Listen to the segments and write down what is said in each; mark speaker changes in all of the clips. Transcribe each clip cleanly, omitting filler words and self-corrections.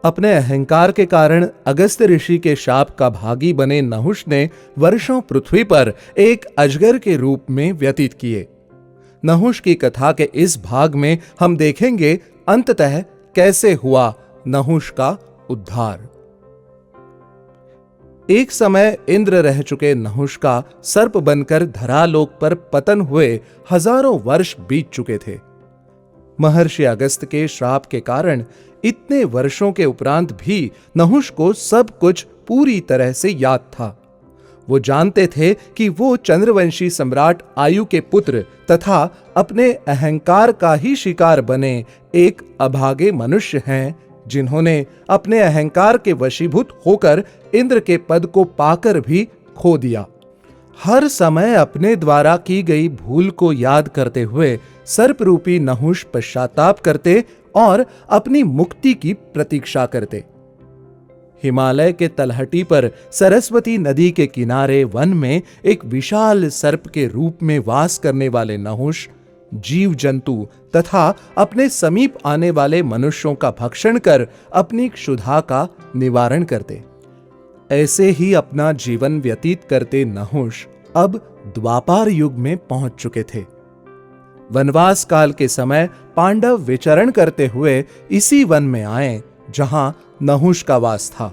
Speaker 1: अपने अहंकार के कारण अगस्त्य ऋषि के शाप का भागी बने नहुष ने वर्षों पृथ्वी पर एक अजगर के रूप में व्यतीत किए। नहुष की कथा के इस भाग में हम देखेंगे अंततः कैसे हुआ नहुष का उद्धार। एक समय इंद्र रह चुके नहुष का सर्प बनकर धरालोक पर पतन हुए हजारों वर्ष बीत चुके थे। महर्षि अगस्त्य के श्राप के कारण इतने वर्षों के उपरांत भी नहुष को सब कुछ पूरी तरह से याद था। वो जानते थे कि वो चंद्रवंशी सम्राट आयु के पुत्र तथा अपने अहंकार का ही शिकार बने एक अभागे मनुष्य हैं, जिन्होंने अपने अहंकार के वशीभूत होकर इंद्र के पद को पाकर भी खो दिया। हर समय अपने द्वारा की गई भूल को याद करते हुए सर्प रूपी नहुष पश्चाताप करते और अपनी मुक्ति की प्रतीक्षा करते। हिमालय के तलहटी पर सरस्वती नदी के किनारे वन में एक विशाल सर्प के रूप में वास करने वाले नहुष जीव जंतु तथा अपने समीप आने वाले मनुष्यों का भक्षण कर अपनी क्षुधा का निवारण करते। ऐसे ही अपना जीवन व्यतीत करते नहुष अब द्वापार युग में पहुंच चुके थे। वनवास काल के समय पांडव विचरण करते हुए इसी वन में आए जहां नहुष का वास था।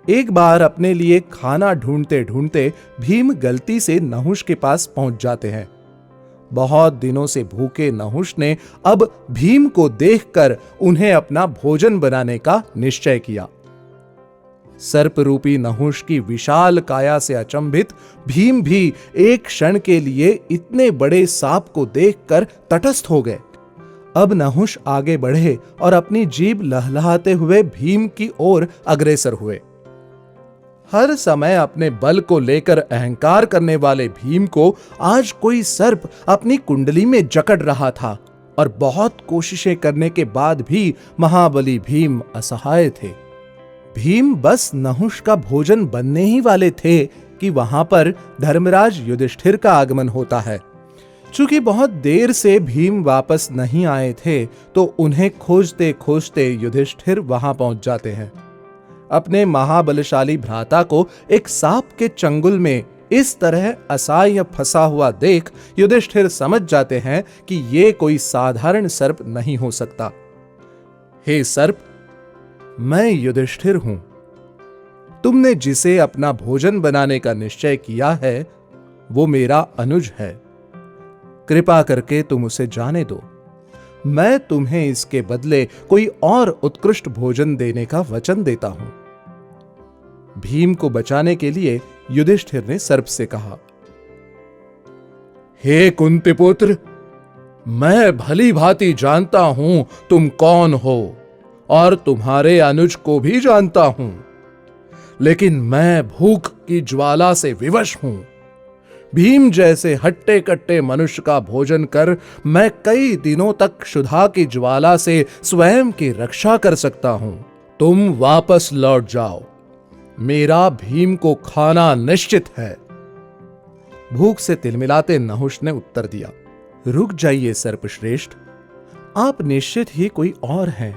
Speaker 1: एक बार अपने लिए खाना ढूंढते ढूंढते भीम गलती से नहुष के पास पहुंच जाते हैं। बहुत दिनों से भूखे नहुष ने अब भीम को देखकर उन्हें अपना भोजन बनाने का निश्चय किया। सर्प रूपी नहुष की विशाल काया से अचंभित भीम भी एक क्षण के लिए इतने बड़े सांप को देखकर तटस्थ हो गए। अब नहुष आगे बढ़े और अपनी जीभ लहलहाते हुए भीम की ओर अग्रसर हुए। हर समय अपने बल को लेकर अहंकार करने वाले भीम को आज कोई सर्प अपनी कुंडली में जकड़ रहा था और बहुत कोशिशें करने के बाद भी महाबली भीम असहाय थे। भीम बस नहुष का भोजन बनने ही वाले थे कि वहां पर धर्मराज युधिष्ठिर का आगमन होता है। चूंकि बहुत देर से भीम वापस नहीं आए थे तो उन्हें खोजते खोजते युधिष्ठिर वहां पहुंच जाते हैं। अपने महाबलशाली भ्राता को एक सांप के चंगुल में इस तरह असहाय फंसा हुआ देख युधिष्ठिर समझ जाते हैं कि ये कोई साधारण सर्प नहीं हो सकता। हे सर्प, मैं युधिष्ठिर हूं। तुमने जिसे अपना भोजन बनाने का निश्चय किया है वो मेरा अनुज है। कृपा करके तुम उसे जाने दो। मैं तुम्हें इसके बदले कोई और उत्कृष्ट भोजन देने का वचन देता हूं। भीम को बचाने के लिए युधिष्ठिर ने सर्प से कहा, हे कुंती पुत्र, मैं भली भांति जानता हूं तुम कौन हो और तुम्हारे अनुज को भी जानता हूं, लेकिन मैं भूख की ज्वाला से विवश हूं। भीम जैसे हट्टे कट्टे मनुष्य का भोजन कर मैं कई दिनों तक क्षुधा की ज्वाला से स्वयं की रक्षा कर सकता हूं। तुम वापस लौट जाओ, मेरा भीम को खाना निश्चित है। भूख से तिलमिलाते नहुष ने उत्तर दिया, रुक जाइए सर्पश्रेष्ठ, आप निश्चित ही कोई और हैं,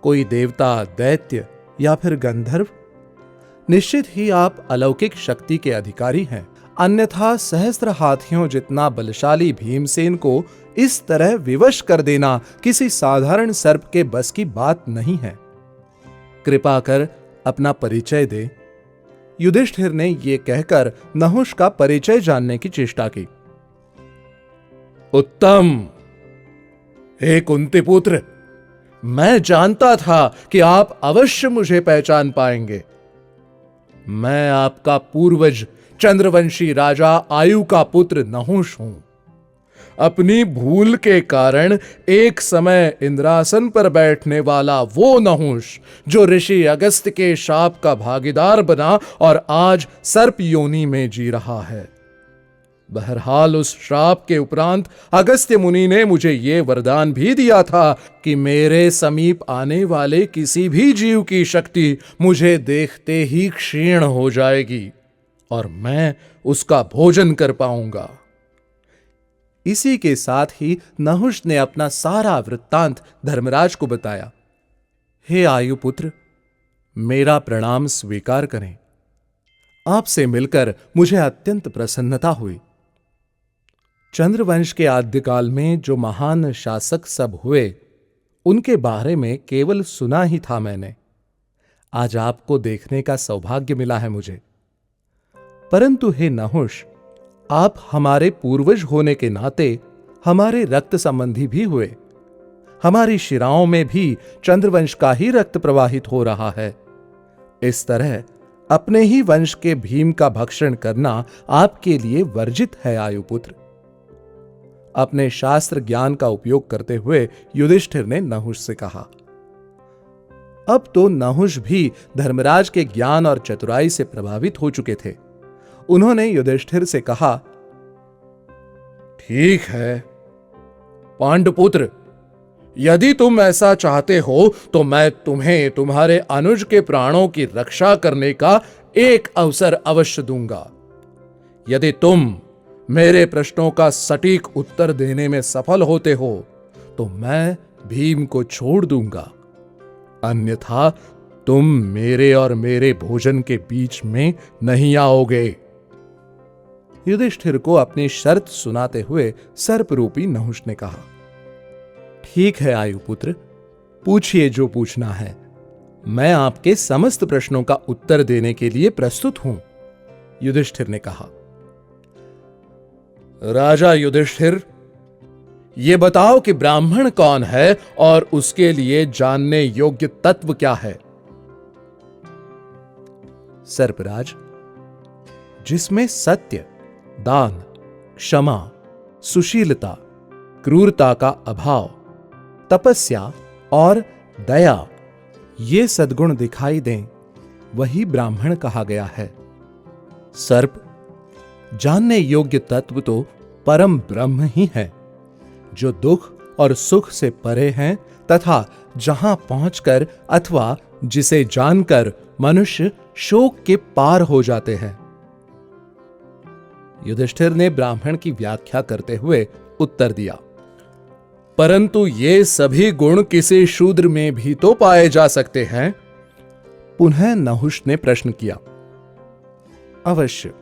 Speaker 1: कोई देवता, दैत्य या फिर गंधर्व। निश्चित ही आप अलौकिक शक्ति के अधिकारी हैं, अन्यथा सहस्त्र हाथियों जितना बलशाली भीमसेन को इस तरह विवश कर देना किसी साधारण सर्प के बस की बात नहीं है। कृपा कर अपना परिचय दे। युधिष्ठिर ने यह कहकर नहुष का परिचय जानने की चेष्टा की। उत्तम, हे कुंती पुत्र, मैं जानता था कि आप अवश्य मुझे पहचान पाएंगे। मैं आपका पूर्वज चंद्रवंशी राजा आयु का पुत्र नहुष हूं। अपनी भूल के कारण एक समय इंद्रासन पर बैठने वाला वो नहुष जो ऋषि अगस्त्य के शाप का भागीदार बना और आज सर्प योनि में जी रहा है। बहरहाल उस श्राप के उपरांत अगस्त्य मुनि ने मुझे ये वरदान भी दिया था कि मेरे समीप आने वाले किसी भी जीव की शक्ति मुझे देखते ही क्षीण हो जाएगी और मैं उसका भोजन कर पाऊंगा। इसी के साथ ही नहुष ने अपना सारा वृत्तांत धर्मराज को बताया। हे आयुपुत्र, मेरा प्रणाम स्वीकार करें। आपसे मिलकर मुझे अत्यंत प्रसन्नता हुई। चंद्रवंश के आद्यकाल में जो महान शासक सब हुए, उनके बारे में केवल सुना ही था मैंने। आज आपको देखने का सौभाग्य मिला है मुझे। परंतु हे नहुष, आप हमारे पूर्वज होने के नाते हमारे रक्त संबंधी भी हुए। हमारी शिराओं में भी चंद्रवंश का ही रक्त प्रवाहित हो रहा है। इस तरह अपने ही वंश के भीम का भक्षण करना आपके लिए वर्जित है आयुपुत्र। अपने शास्त्र ज्ञान का उपयोग करते हुए युधिष्ठिर ने नहुष से कहा। अब तो नहुष भी धर्मराज के ज्ञान और चतुराई से प्रभावित हो चुके थे। उन्होंने युधिष्ठिर से कहा, ठीक है पांडुपुत्र, यदि तुम ऐसा चाहते हो तो मैं तुम्हें तुम्हारे अनुज के प्राणों की रक्षा करने का एक अवसर अवश्य दूंगा। यदि तुम मेरे प्रश्नों का सटीक उत्तर देने में सफल होते हो तो मैं भीम को छोड़ दूंगा, अन्यथा तुम मेरे और मेरे भोजन के बीच में नहीं आओगे। युधिष्ठिर को अपनी शर्त सुनाते हुए सर्परूपी नहुष ने कहा, ठीक है आयुपुत्र, पूछिए जो पूछना है। मैं आपके समस्त प्रश्नों का उत्तर देने के लिए प्रस्तुत हूं। युधिष्ठिर ने कहा, राजा युधिष्ठिर, ये बताओ कि ब्राह्मण कौन है और उसके लिए जानने योग्य तत्व क्या है। सर्पराज, जिसमें सत्य, दान, क्षमा, सुशीलता, क्रूरता का अभाव, तपस्या और दया ये सद्गुण दिखाई दें, वही ब्राह्मण कहा गया है। सर्प, जानने योग्य तत्व तो परम ब्रह्म ही है, जो दुख और सुख से परे हैं तथा जहां पहुंचकर अथवा जिसे जानकर मनुष्य शोक के पार हो जाते हैं। युधिष्ठिर ने ब्राह्मण की व्याख्या करते हुए उत्तर दिया, परंतु ये सभी गुण किसी शूद्र में भी तो पाए जा सकते हैं। पुनः नहुष ने प्रश्न किया, अवश्य।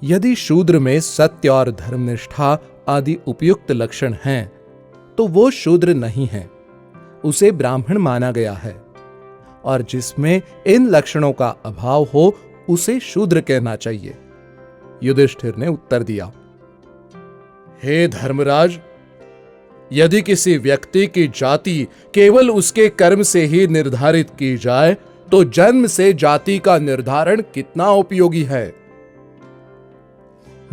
Speaker 1: यदि शूद्र में सत्य और धर्मनिष्ठा आदि उपयुक्त लक्षण हैं, तो वो शूद्र नहीं है, उसे ब्राह्मण माना गया है। और जिसमें इन लक्षणों का अभाव हो, उसे शूद्र कहना चाहिए। युधिष्ठिर ने उत्तर दिया, हे धर्मराज, यदि किसी व्यक्ति की जाति केवल उसके कर्म से ही निर्धारित की जाए, तो जन्म से जाति का निर्धारण कितना उपयोगी है।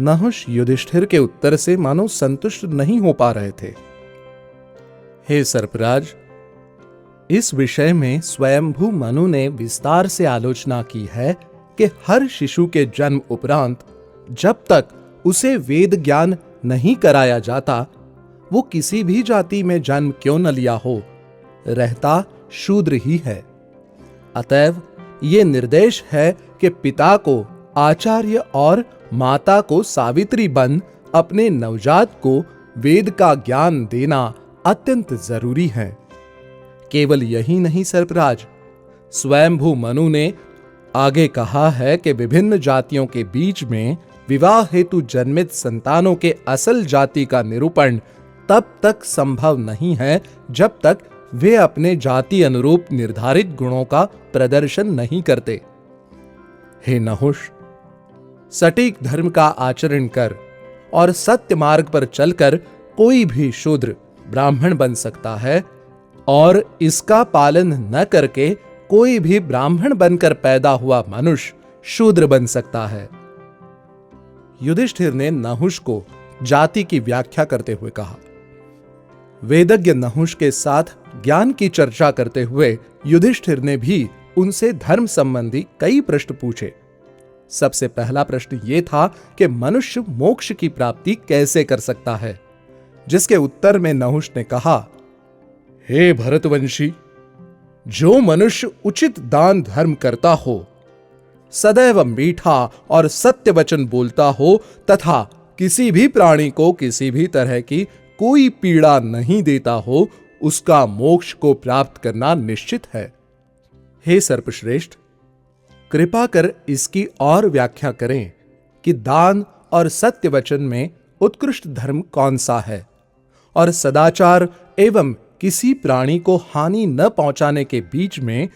Speaker 1: नहुष युधिष्ठिर के उत्तर से मानो संतुष्ट नहीं हो पा रहे थे। हे सर्पराज, इस विषय में स्वयंभू मनु ने विस्तार से आलोचना की है कि हर शिशु के जन्म उपरांत जब तक उसे वेद ज्ञान नहीं कराया जाता, वो किसी भी जाति में जन्म क्यों न लिया हो, रहता शूद्र ही है। अतएव ये निर्देश है कि पिता को आचार्य और माता को सावित्री बन अपने नवजात को वेद का ज्ञान देना अत्यंत जरूरी है। केवल यही नहीं सर्पराज, स्वयंभू मनु ने आगे कहा है कि विभिन्न जातियों के बीच में विवाह हेतु जन्मित संतानों के असल जाति का निरूपण तब तक संभव नहीं है जब तक वे अपने जाति अनुरूप निर्धारित गुणों का प्रदर्शन नहीं करते। हे नहुष, सटीक धर्म का आचरण कर और सत्य मार्ग पर चलकर कोई भी शूद्र ब्राह्मण बन सकता है, और इसका पालन न करके कोई भी ब्राह्मण बनकर पैदा हुआ मनुष्य शूद्र बन सकता है। युधिष्ठिर ने नहुष को जाति की व्याख्या करते हुए कहा। वेदज्ञ नहुष के साथ ज्ञान की चर्चा करते हुए युधिष्ठिर ने भी उनसे धर्म संबंधी कई प्रश्न पूछे। सबसे पहला प्रश्न यह था कि मनुष्य मोक्ष की प्राप्ति कैसे कर सकता है, जिसके उत्तर में नहुष ने कहा, हे भरतवंशी, जो मनुष्य उचित दान धर्म करता हो, सदैव मीठा और सत्य वचन बोलता हो तथा किसी भी प्राणी को किसी भी तरह की कोई पीड़ा नहीं देता हो, उसका मोक्ष को प्राप्त करना निश्चित है। हे सर्पश्रेष्ठ, कृपा कर इसकी और व्याख्या करें कि दान और सत्य वचन में उत्कृष्ट धर्म कौन सा है, और सदाचार एवं किसी प्राणी को हानि न पहुंचाने के बीच में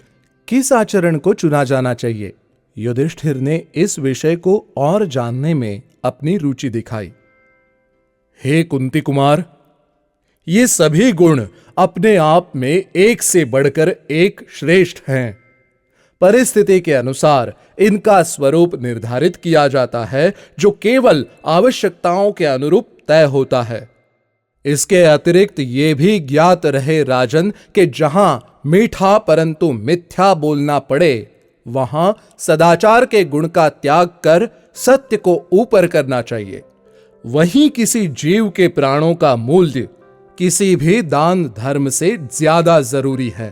Speaker 1: किस आचरण को चुना जाना चाहिए। युधिष्ठिर ने इस विषय को और जानने में अपनी रुचि दिखाई। हे कुंती कुमार, ये सभी गुण अपने आप में एक से बढ़कर एक श्रेष्ठ हैं। परिस्थिति के अनुसार इनका स्वरूप निर्धारित किया जाता है, जो केवल आवश्यकताओं के अनुरूप तय होता है। इसके अतिरिक्त ये भी ज्ञात रहे राजन कि जहां मीठा परंतु मिथ्या बोलना पड़े, वहां सदाचार के गुण का त्याग कर सत्य को ऊपर करना चाहिए। वहीं किसी जीव के प्राणों का मूल्य किसी भी दान धर्म से ज्यादा जरूरी है।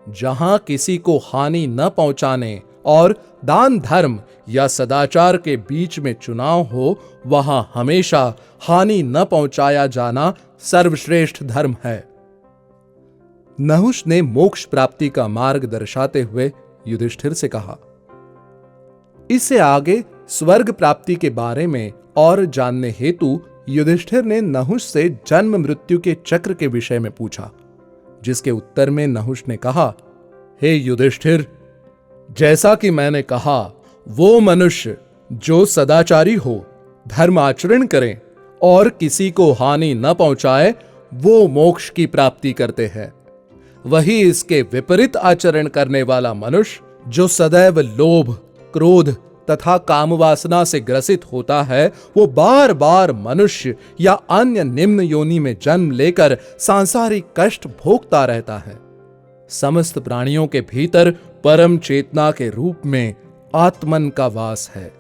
Speaker 1: जहां किसी को हानि न पहुंचाने और दान धर्म या सदाचार के बीच में चुनाव हो, वहां हमेशा हानि न पहुंचाया जाना सर्वश्रेष्ठ धर्म है। नहुष ने मोक्ष प्राप्ति का मार्ग दर्शाते हुए युधिष्ठिर से कहा। इससे आगे स्वर्ग प्राप्ति के बारे में और जानने हेतु युधिष्ठिर ने नहुष से जन्म मृत्यु के चक्र के विषय में पूछा, जिसके उत्तर में नहुष ने कहा, हे युधिष्ठिर, जैसा कि मैंने कहा, वो मनुष्य जो सदाचारी हो, धर्म आचरण करें और किसी को हानि न पहुंचाए, वो मोक्ष की प्राप्ति करते हैं। वही इसके विपरीत आचरण करने वाला मनुष्य, जो सदैव लोभ, क्रोध तथा कामवासना से ग्रसित होता है, वो बार बार मनुष्य या अन्य निम्न योनि में जन्म लेकर सांसारिक कष्ट भोगता रहता है। समस्त प्राणियों के भीतर परम चेतना के रूप में आत्मन का वास है।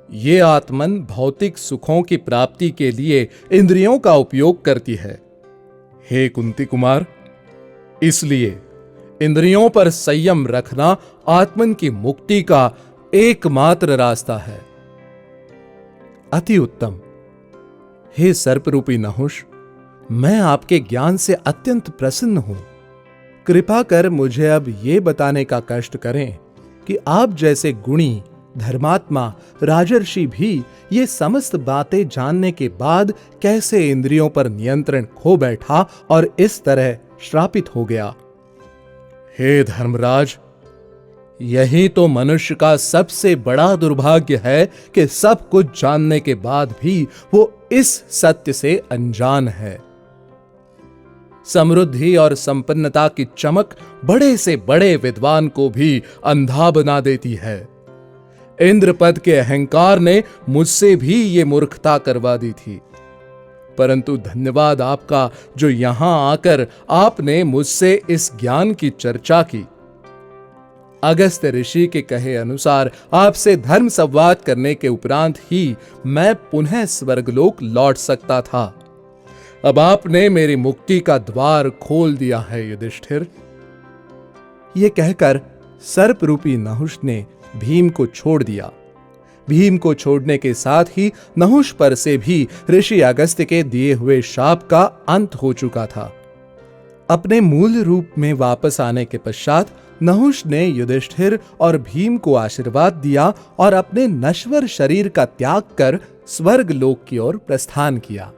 Speaker 1: ये आत्मन भौतिक सुखों की प्राप्ति के लिए इंद्रियों का उपयोग करती है। हे कुंती कुमार, इसलिए इंद्रियों पर संयम रखना आत्मन की मुक्ति का एकमात्र रास्ता है। अति उत्तम। हे सर्परूपी नहुष, मैं आपके ज्ञान से अत्यंत प्रसन्न हूं। कृपा कर मुझे अब ये बताने का कष्ट करें कि आप जैसे गुणी, धर्मात्मा राजर्षि भी ये समस्त बातें जानने के बाद कैसे इंद्रियों पर नियंत्रण खो बैठा और इस तरह श्रापित हो गया। हे धर्मराज, यही तो मनुष्य का सबसे बड़ा दुर्भाग्य है कि सब कुछ जानने के बाद भी वो इस सत्य से अनजान है। समृद्धि और संपन्नता की चमक बड़े से बड़े विद्वान को भी अंधा बना देती है। इंद्रपद के अहंकार ने मुझसे भी ये मूर्खता करवा दी थी, परंतु धन्यवाद आपका जो यहां आकर आपने मुझसे इस ज्ञान की चर्चा की। अगस्त्य ऋषि के कहे अनुसार आपसे धर्म संवाद करने के उपरांत ही मैं पुनः स्वर्गलोक लौट सकता था। अब आपने मेरी मुक्ति का द्वार खोल दिया है युधिष्ठिर। ये कहकर सर्प रूपी नहुष ने भीम को छोड़ दिया। भीम को छोड़ने के साथ ही नहुष पर से भी ऋषि अगस्त्य के दिए हुए शाप का अंत हो चुका था। अपने मूल रूप में वापस आने के पश्चात नहुष ने युधिष्ठिर और भीम को आशीर्वाद दिया और अपने नश्वर शरीर का त्याग कर स्वर्ग लोक की ओर प्रस्थान किया।